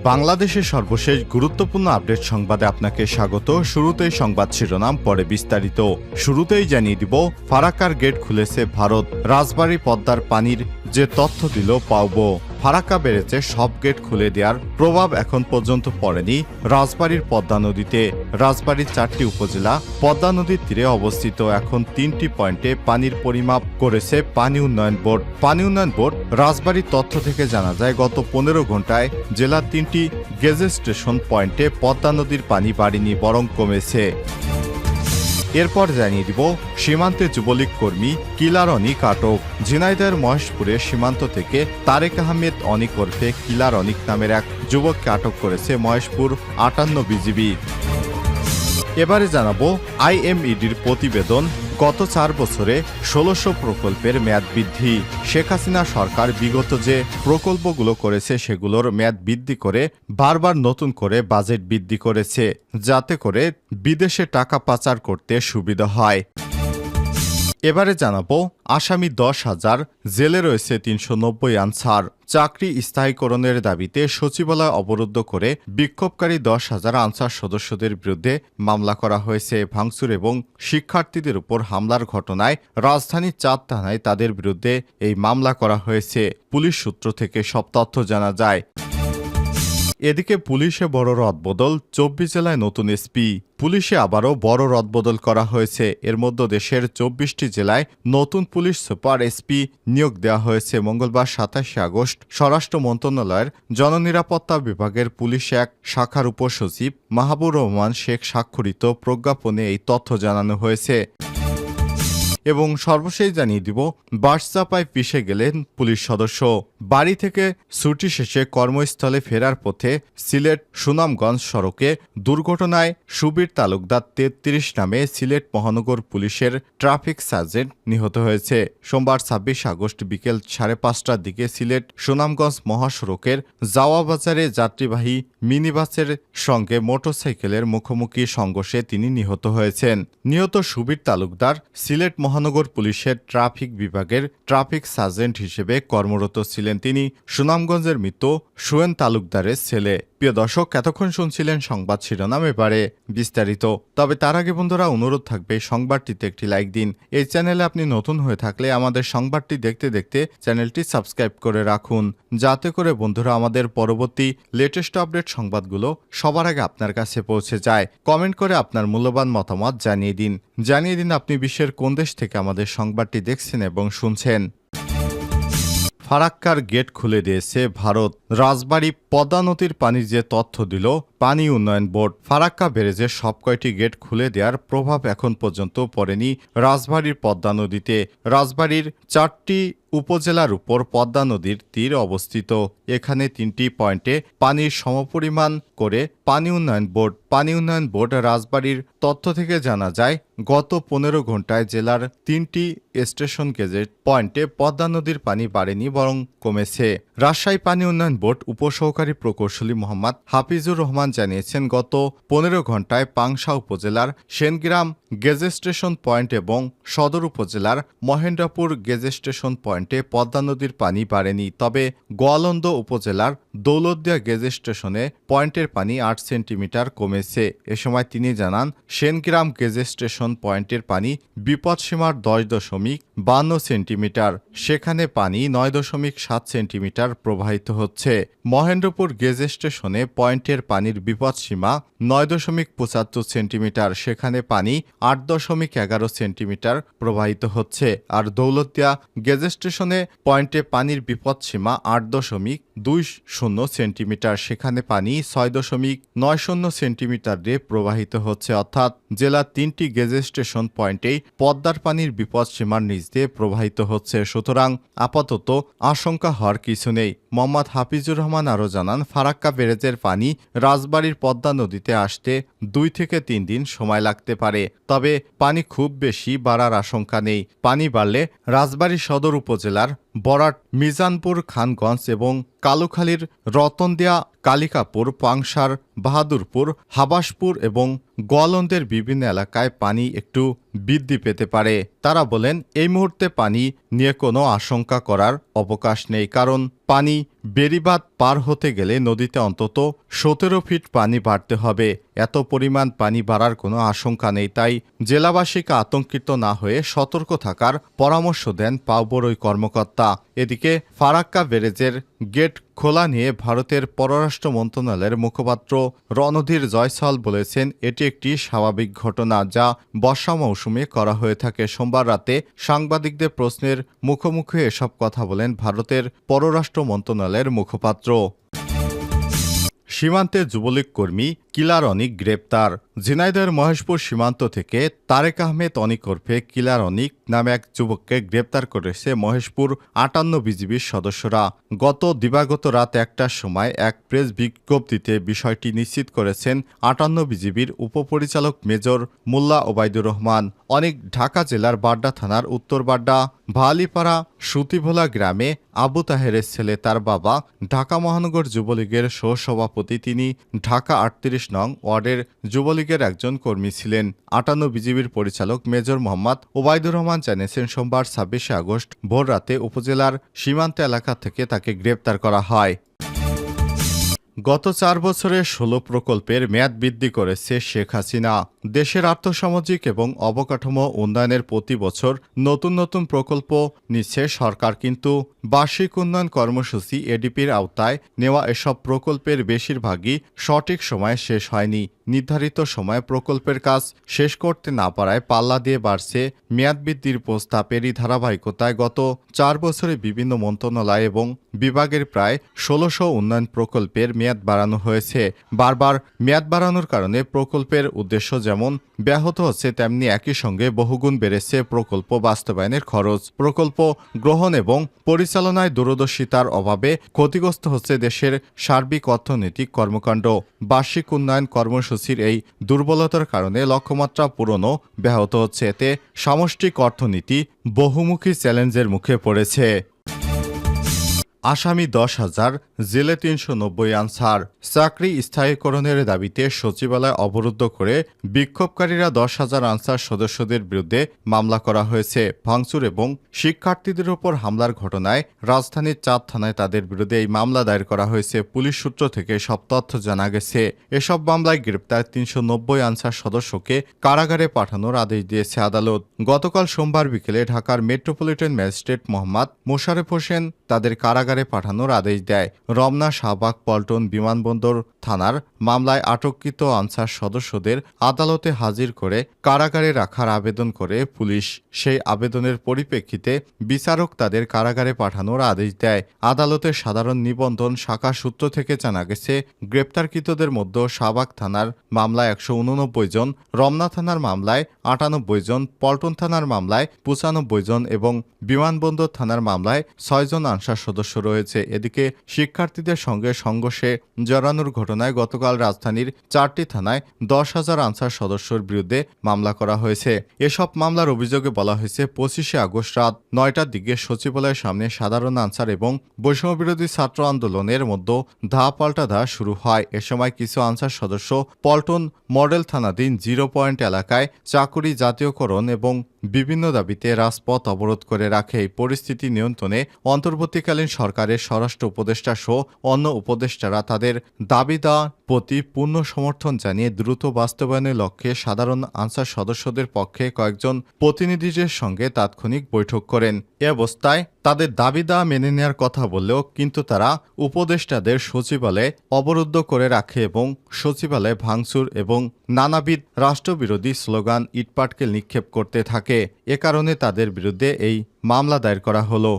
বাংলাদেশের সর্বশেষ গুরুত্বপূর্ণ আপডেট সংবাদে আপনাকে স্বাগত। শুরুতেই সংবাদ শিরোনাম, পরে বিস্তারিত। শুরুতেই জানিয়ে দিব, ফারাক্কার গেট খুলেছে ভারত। রাজবাড়ী পদ্মার পানির যে তথ্য দিল পাওবো। ফারাক্কা বেড়েছে, সব গেট খুলে দেওয়ার প্রভাব এখন পর্যন্ত পড়েনি রাজবাড়ীর পদ্মা নদীতে। রাজবাড়ীর 4টি উপজেলা পদ্মা নদীর তীরে অবস্থিত। এখন 3টি পয়েন্টে পানির পরিমাপ করেছে পানি উন্নয়ন বোর্ড। পানি উন্নয়ন বোর্ড রাজবাড়ীর তথ্য থেকে জানা যায়, গত 15 ঘন্টায় জেলার 3টি গেজের স্টেশন পয়েন্টে পদ্মা নদীর পানি বাড়েনি, বরং কমেছে। এরপর জানিয়ে দিব, সীমান্তে যুবলীগ কর্মী কিলার অনিক আটক। ঝিনাইদহের মহেশপুরে সীমান্ত থেকে তারেক আহমেদ অনিক ওরফে কিলার অনিক নামের এক যুবককে আটক করেছে মহেশপুর 58 বিজিবি। এবারে জানাবো আইএমইডির প্রতিবেদন, গত 4 বছরে 1600 প্রকল্পের মেয়াদ বৃদ্ধি। শেখ হাসিনা সরকার বিগত যে প্রকল্পগুলো করেছে সেগুলোর মেয়াদ বৃদ্ধি করে বারবার নতুন করে বাজেট বৃদ্ধি করেছে, যাতে করে বিদেশে টাকা পাচার করতে সুবিধা হয়। এবারে জানাবো, আসামি 10,000, জেলে রয়েছে 390 আনসার। চাকরি স্থায়ীকরণের দাবিতে সচিবালয় অবরুদ্ধ করে বিক্ষোভকারী 10,000 আনসার সদস্যদের বিরুদ্ধে মামলা করা হয়েছে। ভাঙচুর এবং শিক্ষার্থীদের উপর হামলার ঘটনায় রাজধানীর 4 থানায় তাদের বিরুদ্ধে এই মামলা করা হয়েছে। পুলিশ সূত্র থেকে সব তথ্য জানা যায়। এদিকে পুলিশে বড় রদবদল, 24 জেলায় নতুন এসপি। পুলিশে আবারও বড় রদবদল করা হয়েছে। এর মধ্যে দেশের 24টি জেলায় নতুন পুলিশ সুপার এসপি নিয়োগ দেওয়া হয়েছে। মঙ্গলবার 27 আগস্ট স্বরাষ্ট্র মন্ত্রণালয়ের জননিরাপত্তা বিভাগের পুলিশ এক শাখার উপসচিব মাহবুর রহমান শেখ স্বাক্ষরিত প্রজ্ঞাপনে এই তথ্য জানানো হয়েছে। এবং সর্বশেষ জানিয়ে দিব, বাসচাপায় পিষে গেলেন পুলিশ সদস্য। বাড়ি থেকে ছুটি শেষে কর্মস্থলে ফেরার পথে সিলেট সুনামগঞ্জ সড়কে দুর্ঘটনায় সুবীর তালুকদার 33 নামে সিলেট মহানগর পুলিশের ট্রাফিক সার্জেন্ট নিহত হয়েছে। সোমবার 26 আগস্ট বিকেল 5:30টার দিকে সিলেট সুনামগঞ্জ মহাসড়কের জাওয়া বাজারে যাত্রীবাহী মিনিবাসের সঙ্গে মোটরসাইকেলের মুখোমুখি সংঘর্ষে তিনি নিহত হয়েছেন। নিহত সুবীর তালুকদার সিলেট মহানগর পুলিশের ট্রাফিক বিভাগের ট্রাফিক সার্জেন্ট হিসেবে কর্মরত ছিলেন। তিনি সুনামগঞ্জের মৃত সুয়েন তালুকদারের ছেলে। প্রিয় দর্শক, এতক্ষণ শুনছিলেন সংবাদ শিরোনাম, এবারে বিস্তারিত। তবে তার আগে বন্ধুরা, অনুরোধ থাকবে সংবাদটিতে একটি লাইক দিন। এই চ্যানেলে আপনি নতুন হয়ে থাকলে আমাদের সংবাদটি দেখতে দেখতে চ্যানেলটি সাবস্ক্রাইব করে রাখুন, যাতে করে বন্ধুরা আমাদের পরবর্তী লেটেস্ট আপডেট সংবাদগুলো সবার আগে আপনার কাছে পৌঁছে যায়। কমেন্ট করে আপনার মূল্যবান মতামত জানিয়ে দিন আপনি বিশ্বের কোন দেশ থেকে আমাদের সংবাদটি দেখছেন এবং শুনছেন। ফারাক্কার গেট খুলে দিয়েছে ভারত। রাজবাড়ী পদ্মা নদীর পানির যে তথ্য দিল পানি উন্নয়ন বোর্ড। ফারাক্কা ব্যারেজের সব কয়টি গেট খুলে দেওয়ার প্রভাব এখন পর্যন্ত পড়েনি রাজবাড়ীর পদ্মা নদীতে। রাজবাড়ীর 4টি উপজেলার উপর পদ্মা নদীর তীর অবস্থিত। এখানে 3টি পয়েন্টে পানির সমপরিমাণ করে পানি উন্নয়ন বোর্ড রাজবাড়ীর তথ্য থেকে জানা যায়, গত 15 ঘন্টায় জেলার 3টি স্টেশন গেজেট পয়েন্টে পদ্মা নদীর পানি বাড়েনি, বরং কমেছে। রাজশাহী পানি উন্নয়ন বোর্ড উপসহকারী প্রকৌশলী মোহাম্মদ হাফিজুর রহমান জানিয়েছেন, গত 15 ঘন্টায় পাংশা উপজেলার সেনগ্রাম গেজ স্টেশন পয়েন্ট এবং সদর উপজেলার মহেন্দ্রপুর গেজ স্টেশন পয়েন্টে পদ্মা নদীর পানি বাড়েনি। তবে গোয়ালন্দ উপজেলার দৌলতদিয়া গেজ স্টেশনে পয়েন্টের পানি 8 সেন্টিমিটার কমেছে। এ সময় তিনি জানান, সেনগ্রাম গেজ স্টেশন পয়েন্টের পানি বিপদসীমার 10.52 সেন্টিমিটার, সেখানে পানি 9.7 সেন্টিমিটার প্রবাহিত হচ্ছে। মহেন্দ্রপুর গেজ স্টেশনে পয়েন্টের পানির বিপদসীমা 9.75 সেন্টিমিটার, সেখানে পানি 8.11 সেন্টিমিটার প্রবাহিত হচ্ছে। আর দৌলতদিয়া গেজ স্টেশনে পয়েন্টে পানির বিপদসীমা 8.20 সেন্টিমিটার, সেখানে পানি 6.90 সেন্টিমিটারে প্রবাহিত হচ্ছে। অর্থাৎ জেলার 3টি গেজ স্টেশন পয়েন্টেই পদ্মার পানির বিপদসীমার নিচ দিয়ে প্রবাহিত হচ্ছে। সুতরাং আপাতত আশঙ্কা হওয়ার কিছু নেই। মোহাম্মদ হাফিজুর রহমান আরও জানান, ফারাক্কা ব্যারেজের পানি রাজবাড়ীর পদ্মা নদীতে আসতে 2 থেকে 3 দিন সময় লাগতে পারে। তবে পানি খুব বেশি বাড়ার আশঙ্কা নেই। পানি বাড়লে রাজবাড়ী সদর উপজেলার বরাট, মিজানপুর, খানগঞ্জ এবং কালুখালীর রতনদিয়া, কালিকাপুর, পাংশার, বাহাদুরপুর, হাবাসপুর এবং গোয়ালন্দের বিভিন্ন এলাকায় পানি একটু বৃদ্ধি পেতে পারে। তারা বলেন, এই মুহূর্তে পানি নিয়ে কোনো আশঙ্কা করার অবকাশ নেই, কারণ পানি বেড়িবাঁধ পার হতে গেলে নদীতে অন্তত 17 ফিট পানি বাড়তে হবে। এত পরিমাণ পানি বাড়ার কোনো আশঙ্কা নেই, তাই জেলাবাসীকে আতঙ্কিত না হয়ে সতর্ক থাকার পরামর্শ দেন পাউবোর কর্মকর্তা। এদিকে ফারাক্কা ব্যারেজের গেট খোলা নিয়ে ভারতের পররাষ্ট্র মন্ত্রণালয়ের মুখপাত্র রণধীর জয়সওয়াল বলেছেন, এটি একটি স্বাভাবিক ঘটনা যা বর্ষা মৌসুমে করা হয়ে থাকে। সোমবার রাতে সাংবাদিকদের প্রশ্নের মুখোমুখি এসব কথা বলেন ভারতের পররাষ্ট্র মন্ত্রণালয়ের মুখপাত্র। সীমান্তে যুবলীগ কর্মী কিলার অনিক গ্রেপ্তার। ঝিনাইদহের মহেশপুর সীমান্ত থেকে তারেক আহমেদ অনিক ওরফে কিলার অনিক নামে এক যুবককে গ্রেপ্তার করেছে মহেশপুর 58 বিজিবির সদস্যরা। গত দিবাগত রাত 1টার সময় এক প্রেস বিজ্ঞপ্তিতে বিষয়টি নিশ্চিত করেছেন 58 বিজিবির উপপরিচালক মেজর মোল্লা ওবায়দুর রহমান। অনিক ঢাকা জেলার বাড্ডা থানার উত্তর বাড্ডা ভালিপাড়া সুতিভোলা গ্রামে আবু তাহেরের ছেলে। তার বাবা ঢাকা মহানগর যুবলীগের সহসভাপতি। তিনি ঢাকা 38 নং ওয়ার্ডের যুবলীগের একজন কর্মী ছিলেন। 58 বিজিবির পরিচালক মেজর মোহাম্মদ ওবায়দুর রহমান জানিয়েছেন, সোমবার 26 আগস্ট ভোর রাতে উপজেলার সীমান্ত এলাকা থেকে তাকে গ্রেপ্তার করা হয়। গত 4 বছরে 16 প্রকল্পের মেয়াদ বৃদ্ধি করেছে শেখ হাসিনা। দেশের আর্থসামাজিক এবং অবকাঠামো উন্নয়নের প্রতি বছর নতুন নতুন প্রকল্প নিচ্ছে সরকার, কিন্তু বার্ষিক উন্নয়ন কর্মসূচি এডিপির আওতায় নেওয়া এসব প্রকল্পের বেশিরভাগই সঠিক সময়ে শেষ হয়নি। নির্ধারিত সময়ে প্রকল্পের কাজ শেষ করতে না পারায় পাল্লা দিয়ে বাড়ছে মেয়াদ বৃদ্ধির প্রস্তাবেরই ধারাবাহিকতায় গত 4 বছরে বিভিন্ন মন্ত্রণালয় এবং বিভাগের প্রায় 1600 উন্নয়ন প্রকল্পের মেয়াদ বাড়ানো হয়েছে। বারবার মেয়াদ বাড়ানোর কারণে প্রকল্পের উদ্দেশ্য যেমন ব্যাহত হচ্ছে, তেমনি একই সঙ্গে বহুগুণ বেড়েছে প্রকল্প বাস্তবায়নের খরচ। প্রকল্প গ্রহণ এবং পরিচালনায় দূরদর্শিতার অভাবে ক্ষতিগ্রস্ত হচ্ছে দেশের সার্বিক অর্থনৈতিক কর্মকাণ্ড। বার্ষিক উন্নয়ন কর্মসূচির এই দুর্বলতার কারণে লক্ষ্যমাত্রা পূরণও ব্যাহত হচ্ছে। এতে সামষ্টিক অর্থনীতি বহুমুখী চ্যালেঞ্জের মুখে পড়েছে। আসামি 10,000, জেলে 390 আনসার। চাকরি স্থায়ীকরণের দাবিতে সচিবালয় অবরুদ্ধ করে বিক্ষোভকারীরা 10,000 আনসার সদস্যদের বিরুদ্ধে মামলা করা হয়েছে। ভাঙচুর এবং শিক্ষার্থীদের ওপর হামলার ঘটনায় রাজধানীর 4 থানায় তাদের বিরুদ্ধে এই মামলা দায়ের করা হয়েছে। পুলিশ সূত্র থেকে সব তথ্য জানা গেছে। এসব মামলায় গ্রেপ্তার 390 আনসার সদস্যকে কারাগারে পাঠানোর আদেশ দিয়েছে আদালত। গতকাল সোমবার বিকেলে ঢাকার মেট্রোপলিটন ম্যাজিস্ট্রেট মোহাম্মদ মোশারেফ হোসেন তাদের কারাগারে পাঠানোর আদেশ দেয়। রমনা, শাহবাগ, পল্টন, বিমানবন্দর থানার মামলায় আটককৃত আনসার সদস্যদের আদালতে হাজির করে কারাগারে রাখার আবেদন করে পুলিশ। সেই আবেদনের পরিপ্রেক্ষিতে বিচারক তাদের কারাগারে পাঠানোর আদেশ দেয়। আদালতের সাধারণ নিবন্ধন শাখা সূত্র থেকে জানা গেছে, গ্রেপ্তারকৃতদের মধ্যে শাহবাগ থানার মামলায় 189 জন, রমনা থানার মামলায় 98 জন, পল্টন থানার মামলায় 95 জন এবং বিমানবন্দর থানার মামলায় 6 জন আনসার সদস্য রয়েছে। এদিকে শিক্ষার্থীদের সঙ্গে সংঘর্ষে জড়ানোর ঘটনায় গতকাল রাজধানীর 4টি থানায় 10,000 আনসার সদস্যের বিরুদ্ধে মামলা করা হয়েছে। এসব মামলার অভিযোগে বলা হয়েছে, 25 আগস্ট রাত 9টার দিকে সচিবালয়ের সামনে সাধারণ আনসার এবং বৈষম্যবিরোধী ছাত্র আন্দোলনের মধ্যে পাল্টা শুরু হয়। এ সময় কিছু আনসার সদস্য পল্টন মডেল থানাধীন 0 পয়েন্ট এলাকায় চাকুরি জাতীয়করণ এবং বিভিন্ন দাবিতে রাজপথ অবরোধ করে রাখে। এই পরিস্থিতি নিয়ন্ত্রণে অন্তর্বর্তীকালীন সরকারের স্বরাষ্ট্র উপদেষ্টা সহ অন্য উপদেষ্টারা তাদের দাবি দেওয়ার প্রতি পূর্ণ সমর্থন জানিয়ে দ্রুত বাস্তবায়নের লক্ষ্যে সাধারণ আনসার সদস্যদের পক্ষে কয়েকজন প্রতিনিধিদের সঙ্গে তাৎক্ষণিক বৈঠক করেন। এ অবস্থায় তাদের দাবি দেওয়া মেনে নেওয়ার কথা বললেও কিন্তু তারা উপদেষ্টাদের সচিবালয়ে অবরুদ্ধ করে রাখে এবং সচিবালয়ে ভাঙচুর এবং নানাবিধ রাষ্ট্রবিরোধী স্লোগান, ইটপাটকেল নিক্ষেপ করতে থাকে। এ কারণে তাদের বিরুদ্ধে এই মামলা দায়ের করা হলো।